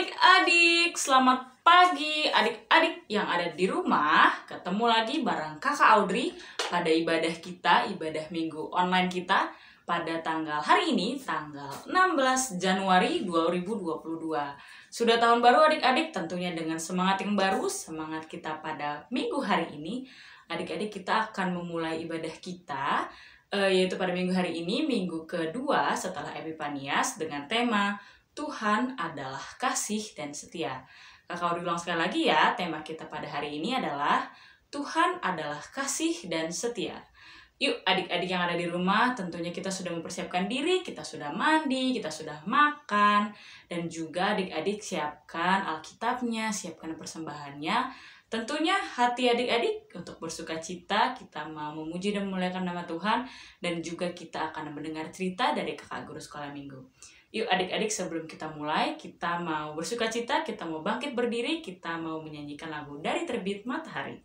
adik-adik, selamat pagi adik-adik yang ada di rumah. Ketemu lagi bareng Kakak Audrey pada ibadah kita, ibadah minggu online kita pada tanggal hari ini, tanggal 16 Januari 2022. Sudah tahun baru adik-adik, tentunya dengan semangat yang baru, semangat kita pada minggu hari ini. Adik-adik, kita akan memulai ibadah kita, yaitu pada minggu hari ini, minggu kedua setelah Epifanias dengan tema Tuhan adalah kasih dan setia. Kakak ulang sekali lagi ya, tema kita pada hari ini adalah Tuhan adalah kasih dan setia. Yuk adik-adik yang ada di rumah, tentunya kita sudah mempersiapkan diri, kita sudah mandi, kita sudah makan, dan juga adik-adik siapkan Alkitabnya, siapkan persembahannya. Tentunya hati adik-adik untuk bersuka cita, kita mau memuji dan memuliakan nama Tuhan, dan juga kita akan mendengar cerita dari kakak guru sekolah minggu. Yuk adik-adik, sebelum kita mulai, kita mau bersuka cita, kita mau bangkit berdiri, kita mau menyanyikan lagu Dari Terbit Matahari.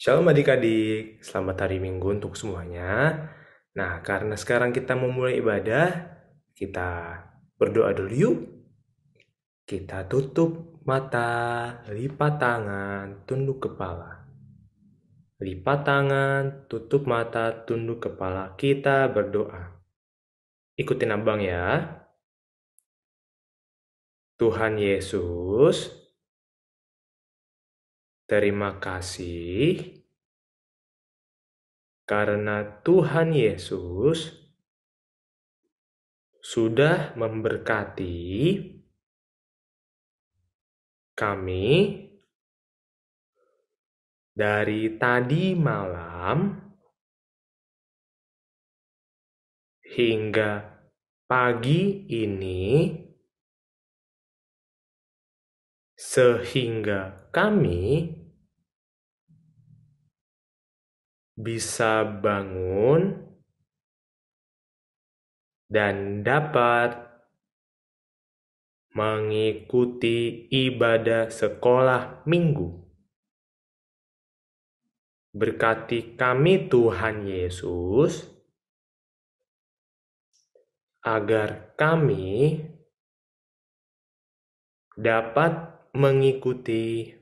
Shalom adik-adik, selamat hari Minggu untuk semuanya. Nah, karena sekarang kita memulai ibadah, kita berdoa dulu yuk. Kita tutup mata, lipat tangan, tunduk kepala. Lipat tangan, tutup mata, tunduk kepala. Kita berdoa. Ikutin abang ya. Tuhan Yesus, terima kasih karena Tuhan Yesus sudah memberkati kami dari tadi malam hingga pagi ini, sehingga kami bisa bangun dan dapat mengikuti ibadah sekolah minggu. Berkati kami Tuhan Yesus, agar kami dapat mengikuti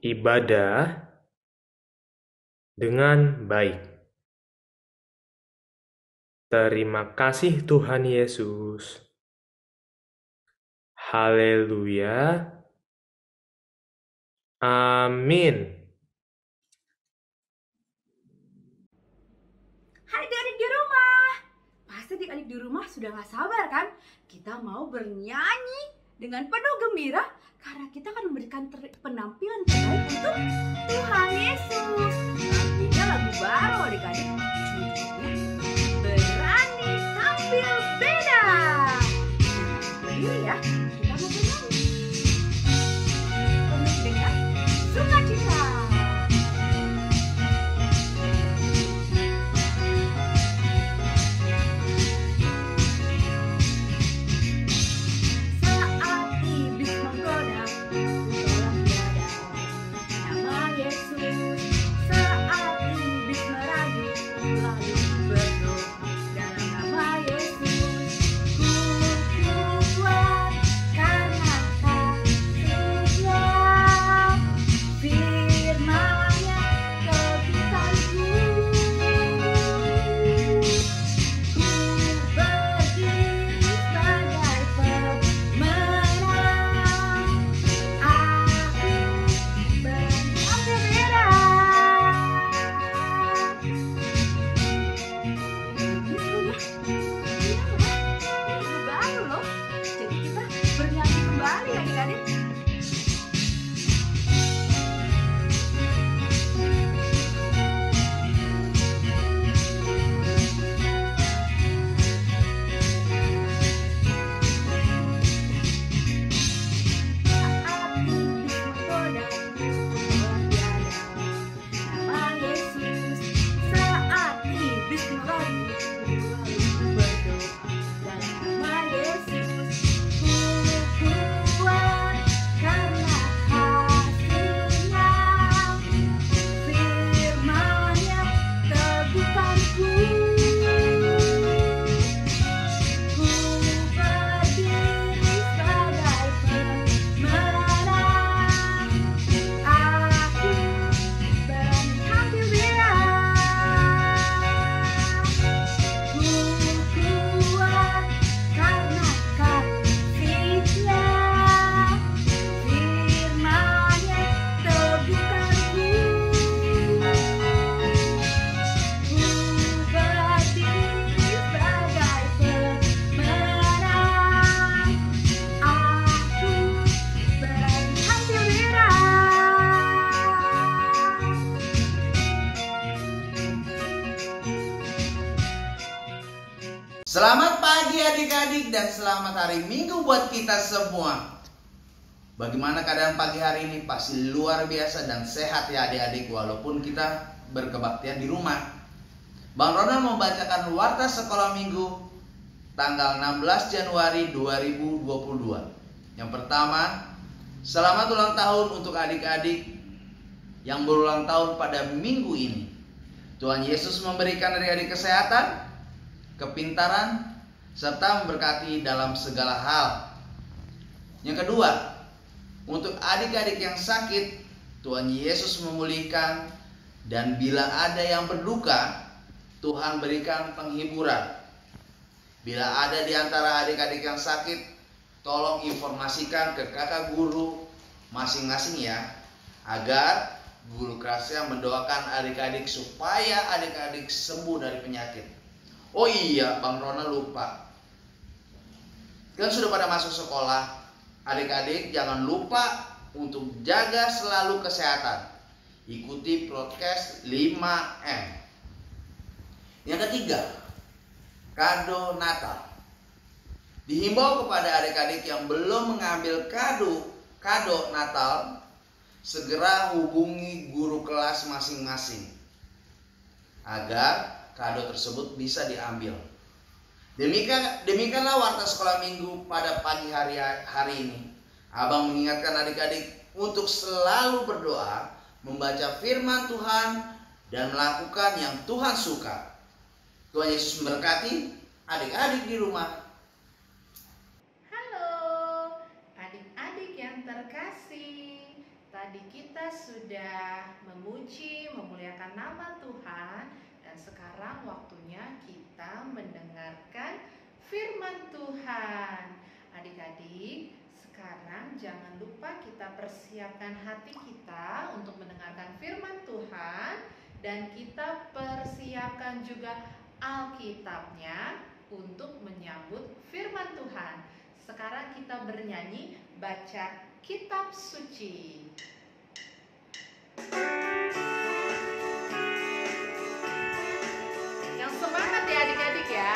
ibadah dengan baik. Terima kasih Tuhan Yesus. Haleluya. Amin. Hai adik-adik di rumah. Pasti adik-adik di rumah sudah gak sabar kan? Kita mau bernyanyi dengan penuh gembira karena kita akan memberikan penampilan terbaik untuk Tuhan Yesus. Nantinya lagu baru adik-adik, judulnya Berani Tampil Beda. Berdiri ya, kita mau bernyanyi. Penuh dengan sukacita. Selamat pagi adik-adik dan selamat hari Minggu buat kita semua. Bagaimana keadaan pagi hari ini? Pasti luar biasa dan sehat ya adik-adik, walaupun kita berkebaktian di rumah. Bang Ronald membacakan warta sekolah minggu tanggal 16 Januari 2022. Yang pertama, selamat ulang tahun untuk adik-adik yang berulang tahun pada minggu ini. Tuhan Yesus memberikan adik-adik kesehatan, kepintaran, serta memberkati dalam segala hal. Yang kedua, untuk adik-adik yang sakit, Tuhan Yesus memulihkan, dan bila ada yang berduka, Tuhan berikan penghiburan. Bila ada di antara adik-adik yang sakit, tolong informasikan ke kakak guru masing-masing ya, agar guru kelasnya mendoakan adik-adik supaya adik-adik sembuh dari penyakit. Oh iya, Bang Ronald lupa. Kan sudah pada masuk sekolah. Adik-adik jangan lupa untuk jaga selalu kesehatan. Ikuti prokes 5M. Yang ketiga, kado Natal. Dihimbau kepada adik-adik yang belum mengambil kado Natal, segera hubungi guru kelas masing-masing agar kado tersebut bisa diambil. Demikianlah warta sekolah minggu pada pagi hari ini. Abang mengingatkan adik-adik untuk selalu berdoa, membaca firman Tuhan, dan melakukan yang Tuhan suka. Tuhan Yesus memberkati adik-adik di rumah. Halo adik-adik yang terkasih, tadi kita sudah memuji, memuliakan nama Tuhan, dan sekarang waktunya kita mendengarkan firman Tuhan. Adik-adik, sekarang jangan lupa kita persiapkan hati kita untuk mendengarkan firman Tuhan, dan kita persiapkan juga Alkitabnya untuk menyambut firman Tuhan. Sekarang kita bernyanyi baca kitab suci. Yang semangat ya adik-adik ya.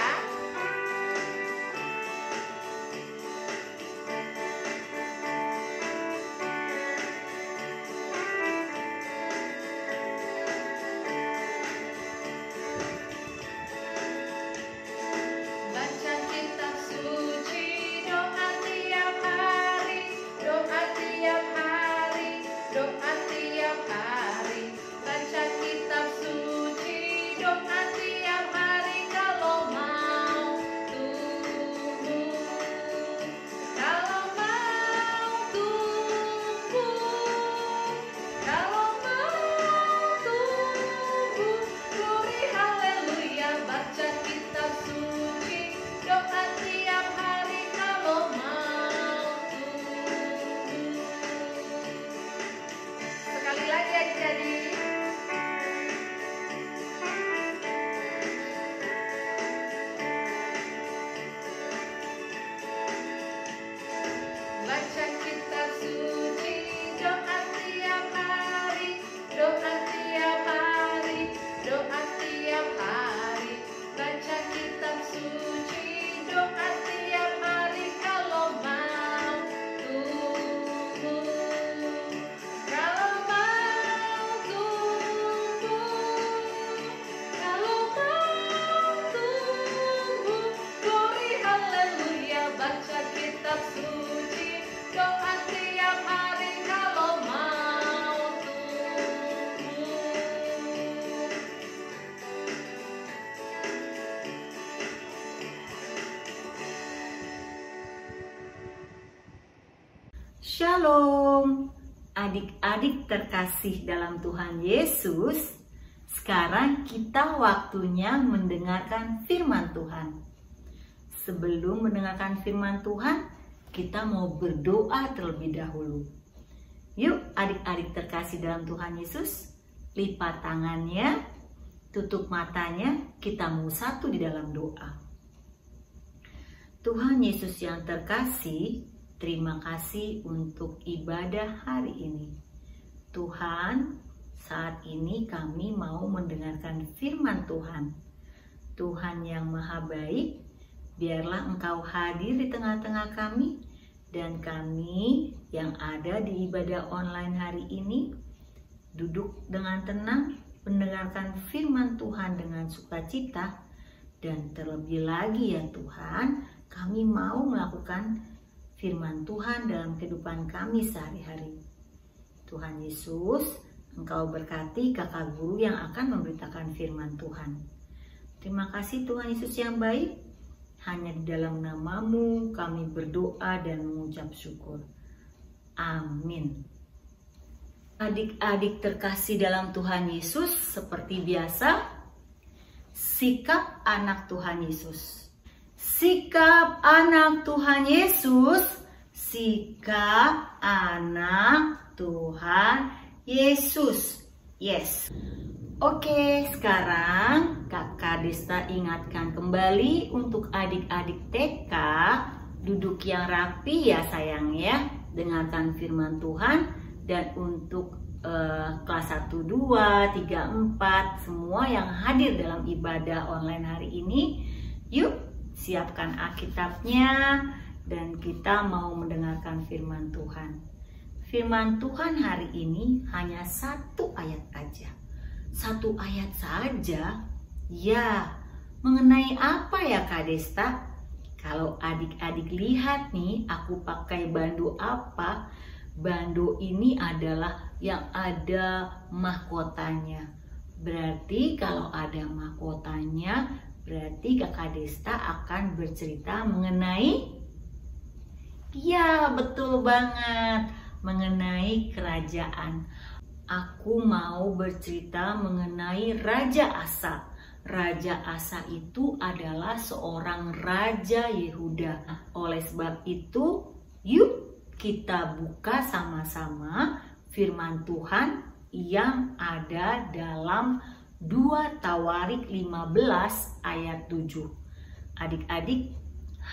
Shalom, adik-adik terkasih dalam Tuhan Yesus. Sekarang kita waktunya mendengarkan firman Tuhan. Sebelum mendengarkan firman Tuhan, kita mau berdoa terlebih dahulu. Yuk adik-adik terkasih dalam Tuhan Yesus, lipat tangannya, tutup matanya, kita mau satu di dalam doa. Tuhan Yesus yang terkasih, terima kasih untuk ibadah hari ini. Tuhan, saat ini kami mau mendengarkan firman Tuhan. Tuhan yang maha baik, biarlah Engkau hadir di tengah-tengah kami, dan kami yang ada di ibadah online hari ini, duduk dengan tenang, mendengarkan firman Tuhan dengan sukacita, dan terlebih lagi ya Tuhan, kami mau melakukan firman Tuhan dalam kehidupan kami sehari-hari. Tuhan Yesus, Engkau berkati kakak guru yang akan memberitakan firman Tuhan. Terima kasih Tuhan Yesus yang baik. Hanya di dalam nama-Mu kami berdoa dan mengucap syukur. Amin. Adik-adik terkasih dalam Tuhan Yesus, seperti biasa, sikap anak Tuhan Yesus. Sikap anak Tuhan Yesus, sikap anak Tuhan Yesus. Yes. Oke, sekarang Kakak Desta ingatkan kembali untuk adik-adik TK, duduk yang rapi ya sayang ya, dengarkan firman Tuhan. Dan untuk kelas 1, 2, 3, 4, semua yang hadir dalam ibadah online hari ini, yuk siapkan Alkitabnya dan kita mau mendengarkan firman Tuhan. Firman Tuhan hari ini hanya 1 ayat aja. 1 ayat saja, ya Mengenai apa ya Kak Desta? Kalau adik-adik lihat nih, aku pakai bando apa? Bando ini adalah yang ada mahkotanya. Berarti kalau ada mahkotanya, berarti Kakak Desta akan bercerita mengenai, ya betul banget, mengenai kerajaan. Aku mau bercerita mengenai Raja Asa. Raja Asa itu adalah seorang raja Yehuda. Oleh sebab itu, yuk kita buka sama-sama firman Tuhan yang ada dalam 2 Tawarik 15 ayat 7. Adik-adik,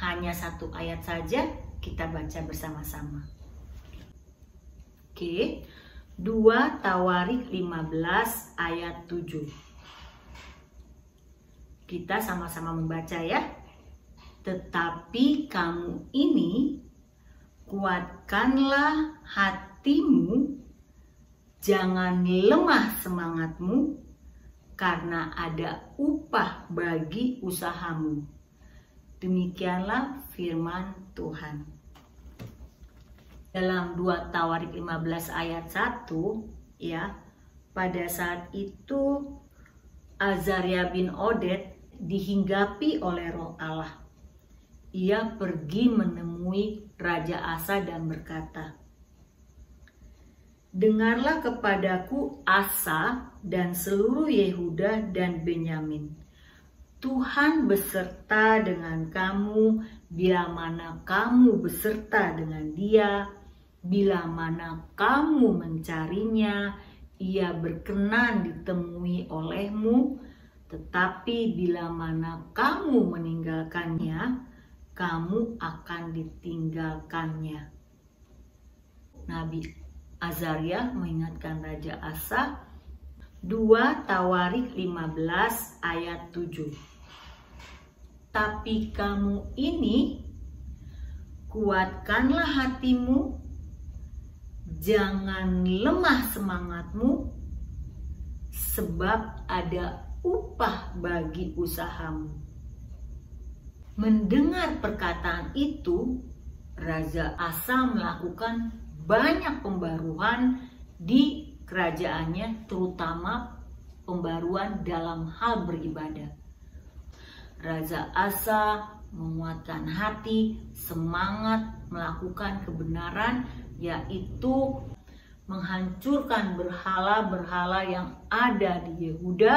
hanya satu ayat saja kita baca bersama-sama. Oke, 2 Tawarik 15 ayat 7. Kita sama-sama membaca ya. Tetapi kamu ini, kuatkanlah hatimu, jangan lemah semangatmu, karena ada upah bagi usahamu. Demikianlah firman Tuhan. Dalam 2 Tawarik 15 ayat 1, ya, pada saat itu Azaria bin Oded dihinggapi oleh Roh Allah. Ia pergi menemui Raja Asa dan berkata, "Dengarlah kepadaku Asa dan seluruh Yehuda dan Benyamin. Tuhan beserta dengan kamu bila mana kamu beserta dengan dia, bila mana kamu mencarinya, ia berkenan ditemui olehmu. Tetapi bila mana kamu meninggalkannya, kamu akan ditinggalkannya." Nabi Azaria mengingatkan Raja Asa. 2 Tawarik 15 ayat 7. Tapi kamu ini, kuatkanlah hatimu, jangan lemah semangatmu, sebab ada upah bagi usahamu. Mendengar perkataan itu, Raja Asa melakukan banyak pembaruan di kerajaannya, terutama pembaruan dalam hal beribadah. Raja Asa menguatkan hati, semangat melakukan kebenaran, yaitu menghancurkan berhala-berhala yang ada di Yehuda.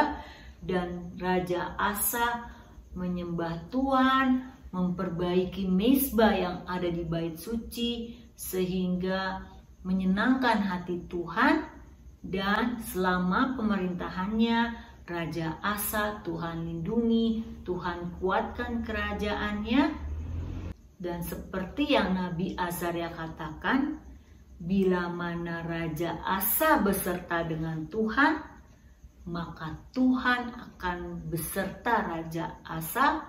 Dan Raja Asa menyembah Tuhan, memperbaiki mezbah yang ada di bait suci sehingga menyenangkan hati Tuhan. Dan selama pemerintahannya Raja Asa, Tuhan lindungi, Tuhan kuatkan kerajaannya. Dan seperti yang Nabi Azaria katakan, bila mana Raja Asa beserta dengan Tuhan, maka Tuhan akan beserta Raja Asa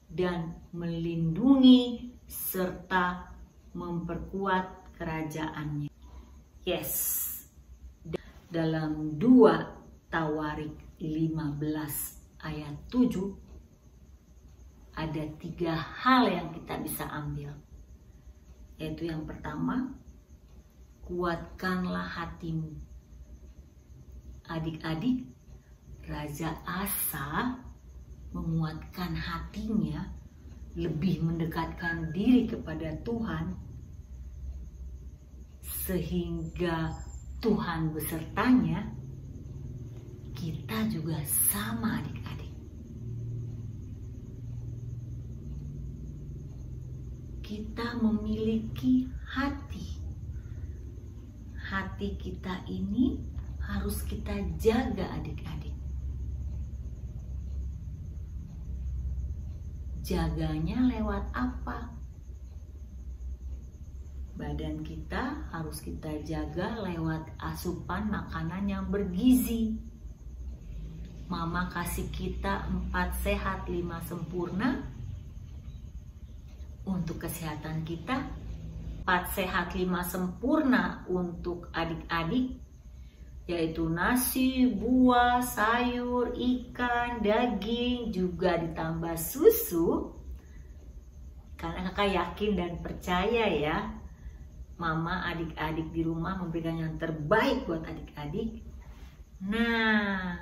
dan melindungi serta memperkuat kerajaannya. Yes, dalam 2 Tawarik 15 ayat 7 ada 3 hal yang kita bisa ambil. Yaitu yang pertama, kuatkanlah hatimu. Adik-adik, Raja Asa menguatkan hatinya, lebih mendekatkan diri kepada Tuhan, sehingga Tuhan besertanya. Kita juga sama adik-adik. Kita memiliki hati. Hati kita ini harus kita jaga adik-adik. Jaganya lewat apa? Badan kita harus kita jaga lewat asupan makanan yang bergizi. Mama kasih kita 4 sehat 5 sempurna untuk kesehatan kita. 4 sehat 5 sempurna untuk adik-adik. yaitu nasi, buah, sayur, ikan, daging, juga ditambah susu. Karena kakak yakin dan percaya ya, mama adik-adik di rumah memberikan yang terbaik buat adik-adik. Nah,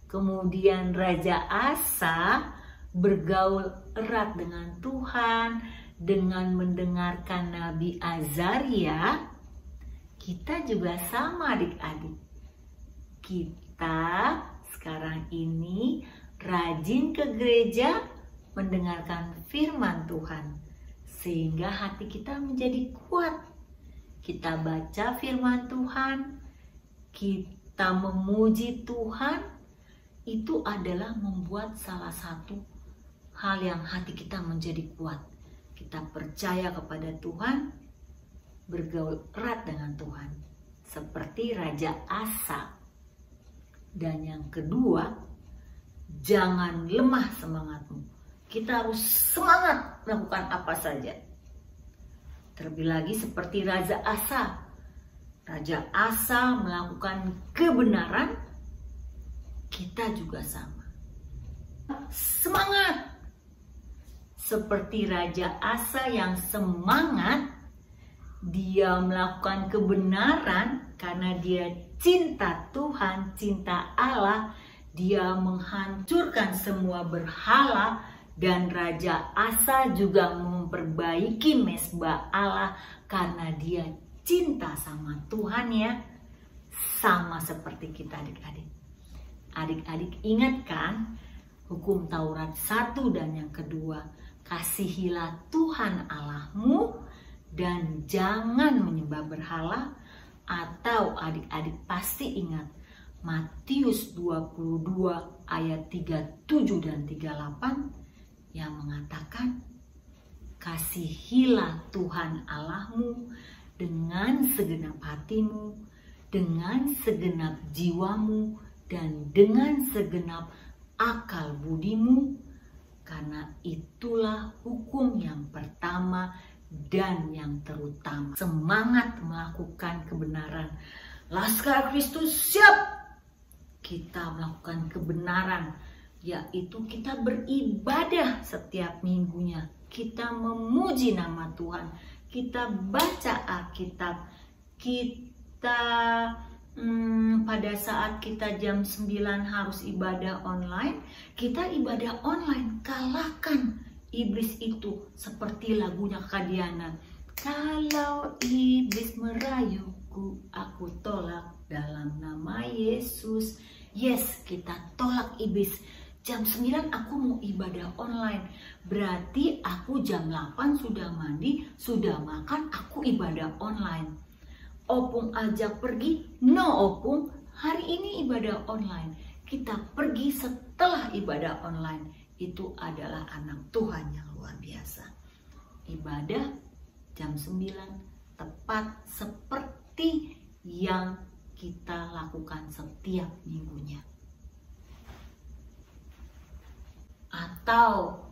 kemudian Raja Asa bergaul erat dengan Tuhan dengan mendengarkan Nabi Azaria. Kita juga sama adik-adik. Kita sekarang ini rajin ke gereja mendengarkan firman Tuhan sehingga hati kita menjadi kuat. Kita baca firman Tuhan, kita memuji Tuhan, itu adalah membuat salah satu hal yang hati kita menjadi kuat. Kita percaya kepada Tuhan, bergaul erat dengan Tuhan, seperti Raja Asa. Dan yang kedua, jangan lemah semangatmu. Kita harus semangat melakukan apa saja. Terlebih lagi seperti Raja Asa. Raja Asa melakukan kebenaran, kita juga sama. Semangat! Seperti Raja Asa yang semangat, dia melakukan kebenaran karena dia cinta Tuhan, cinta Allah. Dia menghancurkan semua berhala, dan Raja Asa juga memperbaiki mezbah Allah karena dia cinta sama Tuhan ya. Sama seperti kita adik-adik. Adik-adik ingat kan hukum Taurat 1 dan yang kedua, kasihilah Tuhan Allahmu dan jangan menyembah berhala. Atau adik-adik pasti ingat Matius 22 ayat 37 dan 38 yang mengatakan, kasihilah Tuhan Allahmu dengan segenap hatimu, dengan segenap jiwamu, dan dengan segenap akal budimu, karena itulah hukum yang pertama dan yang terutama. Semangat melakukan kebenaran. Laskar Kristus siap! Kita melakukan kebenaran, yaitu kita beribadah setiap minggunya. Kita memuji nama Tuhan. Kita baca Alkitab. Kita pada saat kita jam 9 harus ibadah online, kita ibadah online. Kalahkan iblis itu, seperti lagunya Kak Diana. Kalau iblis merayuku, aku tolak dalam nama Yesus. Yes, kita tolak iblis. Jam 9 aku mau ibadah online. Berarti aku jam 8 sudah mandi, sudah makan, aku ibadah online. Opung ajak pergi, no Opung, hari ini ibadah online. Kita pergi setelah ibadah online. Itu adalah anak Tuhan yang luar biasa. Ibadah jam 9 tepat seperti yang kita lakukan setiap minggunya. Atau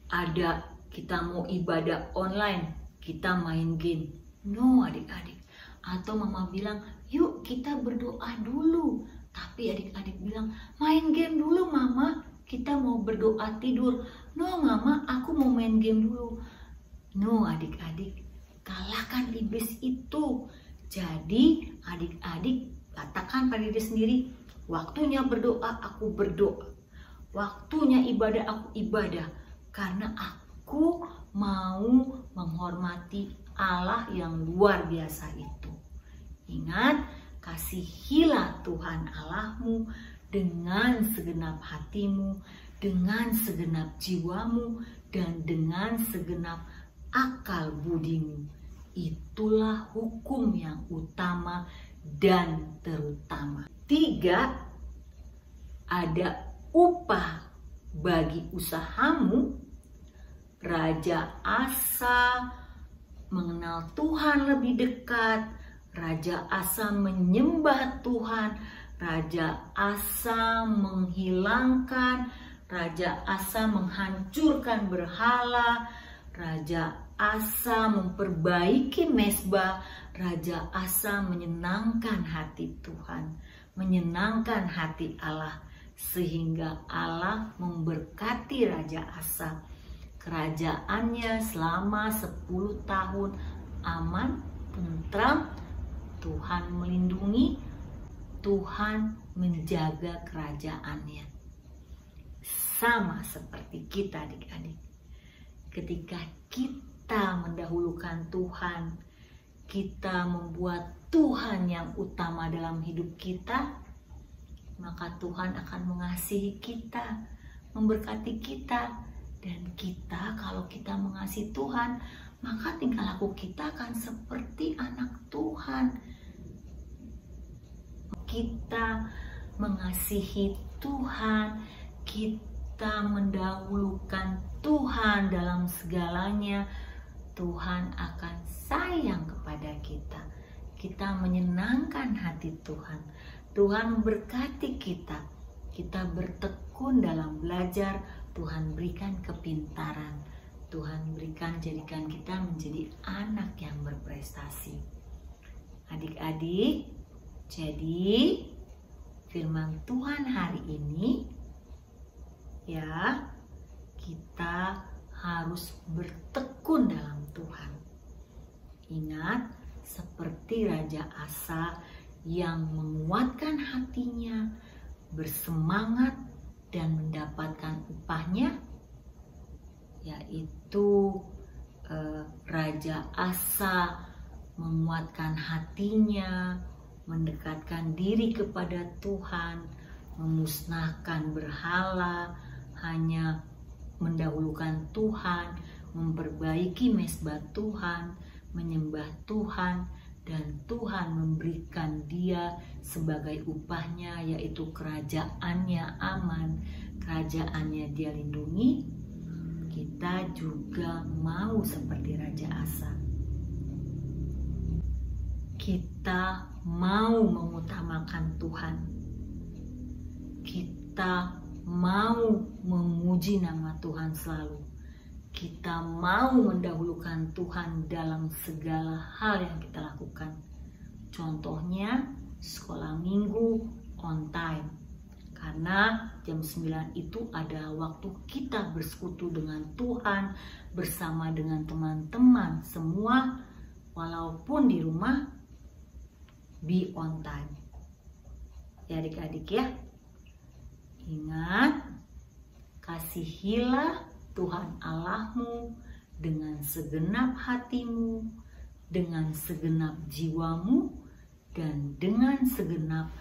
ada kita mau ibadah online, kita main game. No adik-adik. Atau mama bilang, yuk kita berdoa dulu. Tapi adik-adik bilang, main game dulu mama, kita mau berdoa tidur. No mama, aku mau main game dulu. No adik-adik, kalahkan iblis itu. Jadi adik-adik katakan pada diri sendiri, waktunya berdoa, aku berdoa. Waktunya ibadah, aku ibadah. Karena aku mau menghormati Allah yang luar biasa itu. Ingat, kasihilah Tuhan Allahmu dengan segenap hatimu, dengan segenap jiwamu, dan dengan segenap akal budimu. Itulah hukum yang utama dan terutama. 3, ada upah bagi usahamu. Raja Asa mengenal Tuhan lebih dekat. Raja Asa menyembah Tuhan. Raja Asa menghilangkan. Raja Asa menghancurkan berhala. Raja Asa memperbaiki mezbah. Raja Asa menyenangkan hati Tuhan, menyenangkan hati Allah, sehingga Allah memberkati Raja Asa. Kerajaannya selama 10 tahun aman, tentram. Tuhan melindungi, Tuhan menjaga kerajaannya. Sama seperti kita adik-adik. Ketika kita mendahulukan Tuhan, kita membuat Tuhan yang utama dalam hidup kita, maka Tuhan akan mengasihi kita, memberkati kita. Dan kita, kalau kita mengasihi Tuhan, maka tingkah laku kita akan seperti anak Tuhan. Kita mengasihi Tuhan, kita mendahulukan Tuhan dalam segalanya, Tuhan akan sayang kepada kita. Kita menyenangkan hati Tuhan. Tuhan memberkati kita. Kita bertekun dalam belajar. Tuhan berikan kepintaran. Tuhan berikan, jadikan kita menjadi anak yang berprestasi. Adik-adik, jadi firman Tuhan hari ini, ya, kita harus bertekun dalam Tuhan. Ingat, seperti Raja Asa yang menguatkan hatinya, bersemangat dan mendapatkan upahnya, yaitu Raja Asa menguatkan hatinya, mendekatkan diri kepada Tuhan, memusnahkan berhala, hanya mendahulukan Tuhan, memperbaiki mezbah Tuhan, menyembah Tuhan, dan Tuhan memberikan dia sebagai upahnya, yaitu kerajaannya aman, kerajaannya dia lindungi. Kita juga mau seperti Raja Asa. Kita mau mengutamakan Tuhan. Kita mau memuji nama Tuhan selalu. Kita mau mendahulukan Tuhan dalam segala hal yang kita lakukan. Contohnya, sekolah minggu on time. Karena jam 9 itu adalah waktu kita bersekutu dengan Tuhan, bersama dengan teman-teman semua, walaupun di rumah, be on time. Ya adik-adik ya. Ingat, kasihilah Tuhan Allahmu dengan segenap hatimu, dengan segenap jiwamu, dan dengan segenap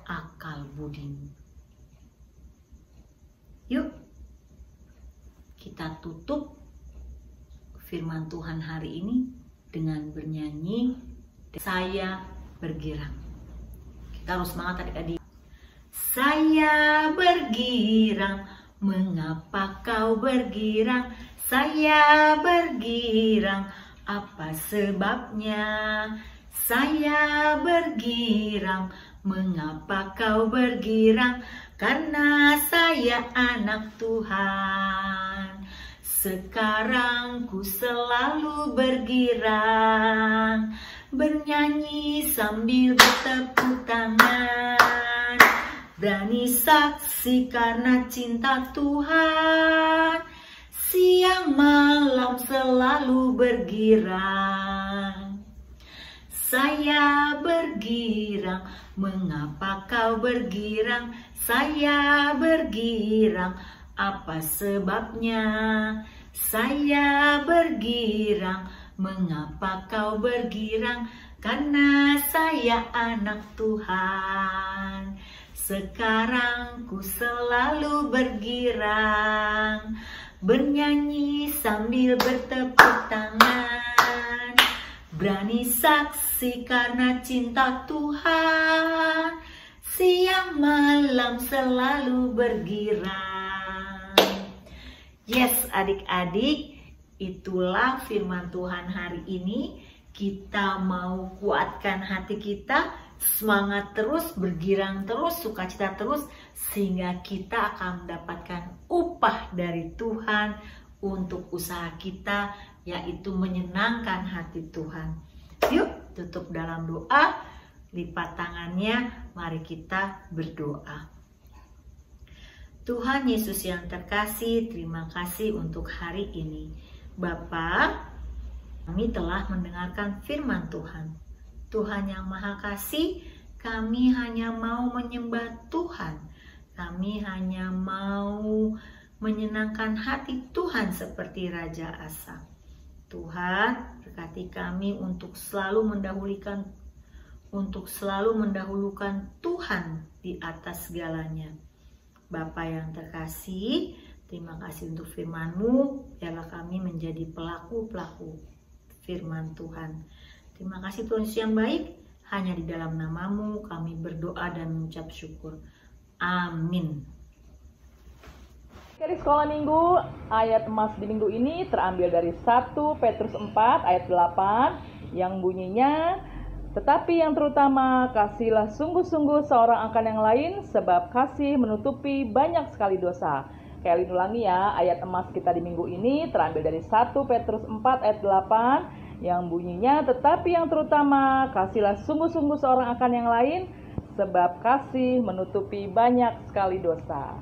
akal budimu. Yuk, kita tutup firman Tuhan hari ini dengan bernyanyi Saya Bergirang. Kita harus semangat adik-adik. Saya bergirang, mengapa kau bergirang? Saya bergirang, apa sebabnya? Saya bergirang, mengapa kau bergirang? Karena saya anak Tuhan. Sekarang ku selalu bergirang, bernyanyi sambil bertepuk tangan. Berani saksi karena cinta Tuhan, siang malam selalu bergirang. Saya bergirang, mengapa kau bergirang? Saya bergirang, apa sebabnya? Saya bergirang, mengapa kau bergirang? Karena saya anak Tuhan. Sekarang ku selalu bergirang, bernyanyi sambil bertepuk tangan. Berani saksi karena cinta Tuhan, siang malam selalu bergirang. Yes adik-adik, itulah firman Tuhan hari ini. Kita mau kuatkan hati kita, semangat terus, bergirang terus, sukacita terus, sehingga kita akan mendapatkan upah dari Tuhan, untuk usaha kita, yaitu menyenangkan hati Tuhan. Yuk, tutup dalam doa, lipat tangannya, mari kita berdoa. Tuhan Yesus yang terkasih, terima kasih untuk hari ini. Bapa, kami telah mendengarkan firman Tuhan. Tuhan yang Maha Kasih, kami hanya mau menyembah Tuhan. Kami hanya mau menyenangkan hati Tuhan seperti Raja Asa. Tuhan, berkati kami untuk selalu mendahulukan Tuhan di atas segalanya. Bapa yang terkasih, terima kasih untuk firman-Mu, biarlah kami menjadi pelaku-pelaku firman Tuhan. Terima kasih Tuhan Yesus yang baik, hanya di dalam nama-Mu kami berdoa dan mengucap syukur. Amin. Dari sekolah minggu, ayat emas di minggu ini terambil dari 1 Petrus 4 ayat 8 yang bunyinya, tetapi yang terutama kasihlah sungguh-sungguh seorang akan yang lain, sebab kasih menutupi banyak sekali dosa. Kayak ulangi ya, ayat emas kita di minggu ini terambil dari 1 Petrus 4 ayat 8 yang bunyinya, tetapi yang terutama kasihlah sungguh-sungguh seorang akan yang lain, sebab kasih menutupi banyak sekali dosa.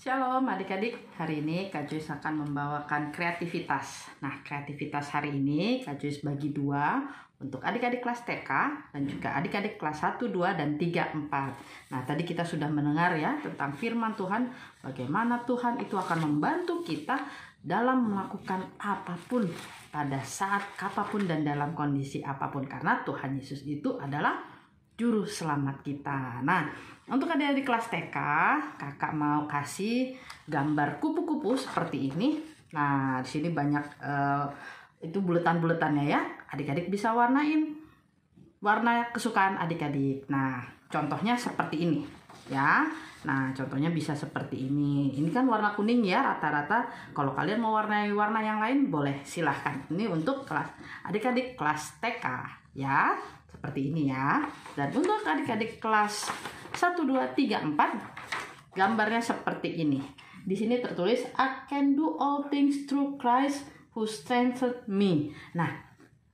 Shalom adik-adik, hari ini Kak Joyce akan membawakan kreativitas. Nah, kreativitas hari ini Kak Joyce bagi dua untuk adik-adik kelas TK dan juga adik-adik kelas 1, 2, dan 3, 4. Nah, tadi kita sudah mendengar ya tentang firman Tuhan, bagaimana Tuhan itu akan membantu kita dalam melakukan apapun pada saat apapun dan dalam kondisi apapun, karena Tuhan Yesus itu adalah juru selamat kita. Nah, untuk adik-adik kelas TK, kakak mau kasih gambar kupu-kupu seperti ini. Nah, di sini banyak itu buletan-buletannya ya. Adik-adik bisa warnain warna kesukaan adik-adik. Nah, contohnya seperti ini ya. Nah, contohnya bisa seperti ini. Ini kan warna kuning ya rata-rata. Kalau kalian mau warnai warna yang lain boleh, silahkan. Ini untuk kelas adik-adik kelas TK ya. Seperti ini ya. Dan untuk adik-adik kelas 1, 2, 3, 4 gambarnya seperti ini. Di sini tertulis I can do all things through Christ who strengthens me. Nah,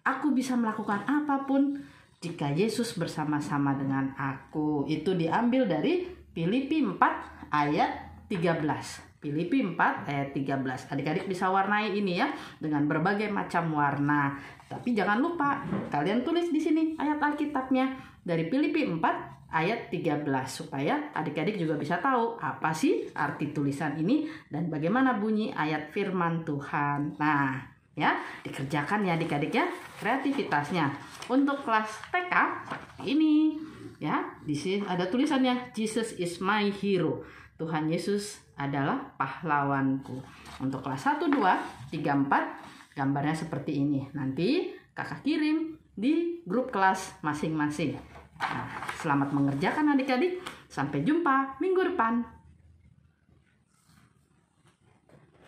aku bisa melakukan apapun jika Yesus bersama-sama dengan aku. Itu diambil dari Filipi 4 ayat 13. Filipi 4 ayat 13. Adik-adik bisa warnai ini ya dengan berbagai macam warna. Tapi jangan lupa kalian tulis di sini ayat Alkitabnya dari Filipi 4 ayat 13 supaya adik-adik juga bisa tahu apa sih arti tulisan ini dan bagaimana bunyi ayat firman Tuhan. Nah, ya, dikerjakan ya adik-adik ya kreativitasnya. Untuk kelas TK seperti ini ya, di sini ada tulisannya Jesus is my hero. Tuhan Yesus adalah pahlawanku. Untuk kelas 1, 2, 3, 4 gambarnya seperti ini. Nanti kakak kirim di grup kelas masing-masing. Nah, selamat mengerjakan adik-adik. Sampai jumpa minggu depan.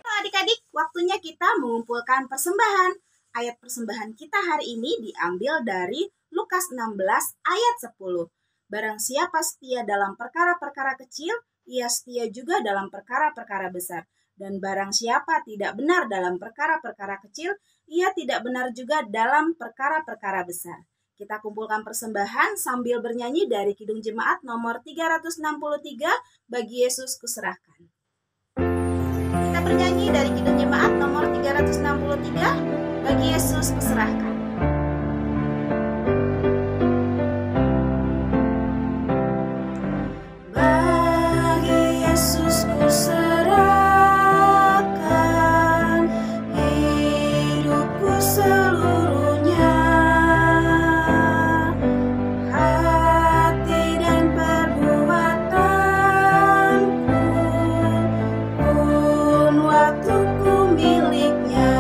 Halo adik-adik, waktunya kita mengumpulkan persembahan. Ayat persembahan kita hari ini diambil dari Lukas 16 ayat 10. Barang siapa setia dalam perkara-perkara kecil, ia setia juga dalam perkara-perkara besar. Dan barang siapa tidak benar dalam perkara-perkara kecil, ia tidak benar juga dalam perkara-perkara besar. Kita kumpulkan persembahan sambil bernyanyi dari Kidung Jemaat nomor 363, Bagi Yesus Kuserahkan. Kita bernyanyi dari Kidung Jemaat nomor 363, Bagi Yesus Kuserahkan. Bagi Yesus kuserahkan hidupku seluruhnya, hati dan perbuatanku pun waktuku miliknya.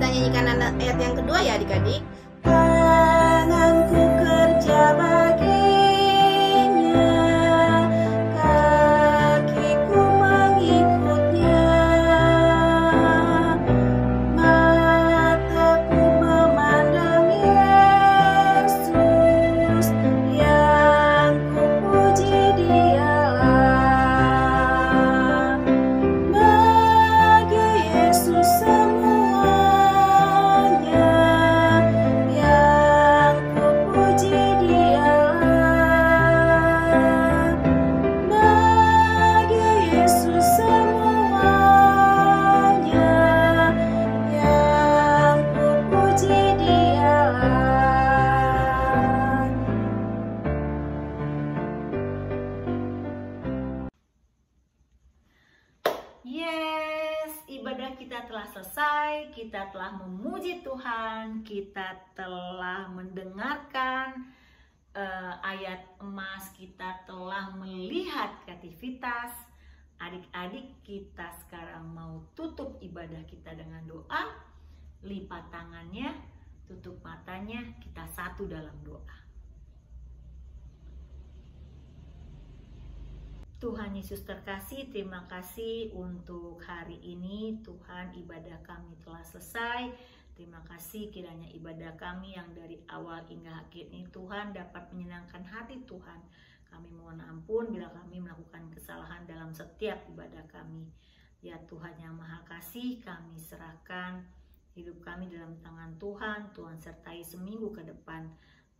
kita nyanyikan ayat yang kedua ya adik-adik. Tanganku kerja baginya, kakiku mengikutnya, mataku memandang Yesus, yang kupuji Dialah. Bagi Yesus semuanya, yang kupuji Dialah. Bagi Yesus semuanya, yang kupuji Dialah. Yes, ibadah kita telah selesai, kita telah memuji Tuhan, kita telah mendengarkan ayat emas, kita telah melihat kreativitas. Adik-adik, kita sekarang mau tutup ibadah kita dengan doa. Lipat tangannya, tutup matanya, kita satu dalam doa. Tuhan Yesus terkasih, terima kasih untuk hari ini. Tuhan, ibadah kami telah selesai. Terima kasih kiranya ibadah kami yang dari awal hingga akhir ini Tuhan dapat menyenangkan hati Tuhan. Kami mohon ampun bila kami melakukan kesalahan dalam setiap ibadah kami. Ya Tuhan yang Maha Kasih, kami serahkan hidup kami dalam tangan Tuhan. Tuhan sertai seminggu ke depan.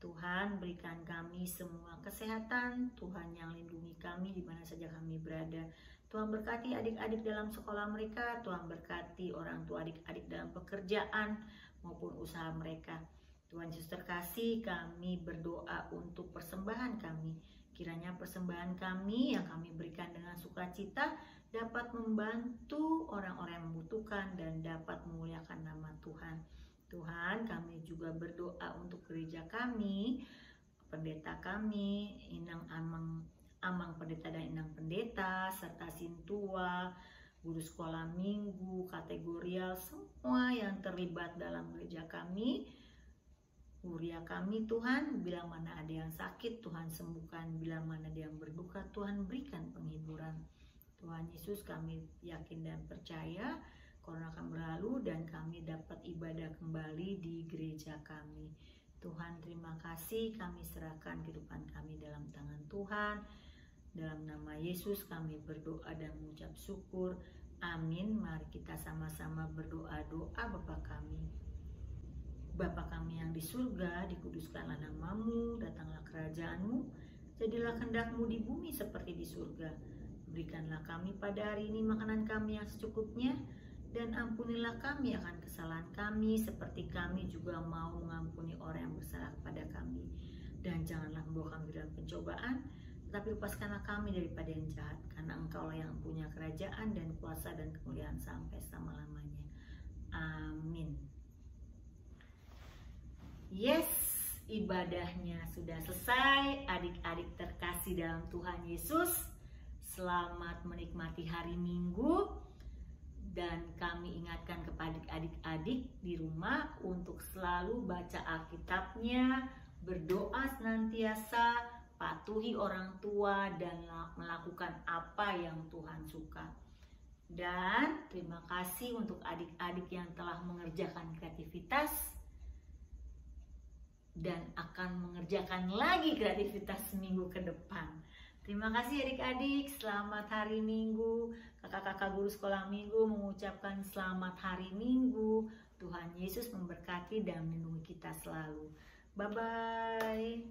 Tuhan berikan kami semua kesehatan, Tuhan yang lindungi kami di mana saja kami berada. Tuhan berkati adik-adik dalam sekolah mereka, Tuhan berkati orang tua adik-adik dalam pekerjaan maupun usaha mereka. Tuhan Yesus terkasih, kami berdoa untuk persembahan kami. Kiranya persembahan kami yang kami berikan dengan sukacita dapat membantu orang-orang yang membutuhkan dan dapat memuliakan nama Tuhan. Tuhan, kami juga berdoa untuk gereja kami, pendeta kami, Amang pendeta dan inang pendeta, serta sintua, guru sekolah minggu, kategorial, semua yang terlibat dalam gereja kami. Uria kami Tuhan, bila mana ada yang sakit Tuhan sembuhkan, bila mana ada yang berduka Tuhan berikan penghiburan. Tuhan Yesus, kami yakin dan percaya Corona akan berlalu dan kami dapat ibadah kembali di gereja kami. Tuhan, terima kasih, kami serahkan kehidupan kami dalam tangan Tuhan. Dalam nama Yesus kami berdoa dan mengucap syukur. Amin. Mari kita sama-sama berdoa-doa Bapa kami. Bapa kami yang di surga, dikuduskanlah namamu, datanglah kerajaanmu, jadilah kehendak-mu di bumi seperti di surga. Berikanlah kami pada hari ini makanan kami yang secukupnya, dan ampunilah kami akan kesalahan kami, seperti kami juga mau mengampuni orang yang bersalah kepada kami. Dan janganlah membawa kami dalam pencobaan, tetapi lepaskanlah kami daripada yang jahat, karena Engkaulah yang punya kerajaan dan kuasa dan kemuliaan sampai selama-lamanya. Amin. Yes, ibadahnya sudah selesai. Adik-adik terkasih dalam Tuhan Yesus, selamat menikmati hari Minggu. Dan kami ingatkan kepada adik-adik di rumah untuk selalu baca Alkitabnya, berdoa senantiasa, patuhi orang tua, dan melakukan apa yang Tuhan suka. Dan terima kasih untuk adik-adik yang telah mengerjakan kreativitas dan akan mengerjakan lagi kreativitas minggu ke depan. Terima kasih adik-adik, selamat hari Minggu. Kakak-kakak guru sekolah minggu mengucapkan selamat hari Minggu. Tuhan Yesus memberkati dan melindungi kita selalu. Bye-bye.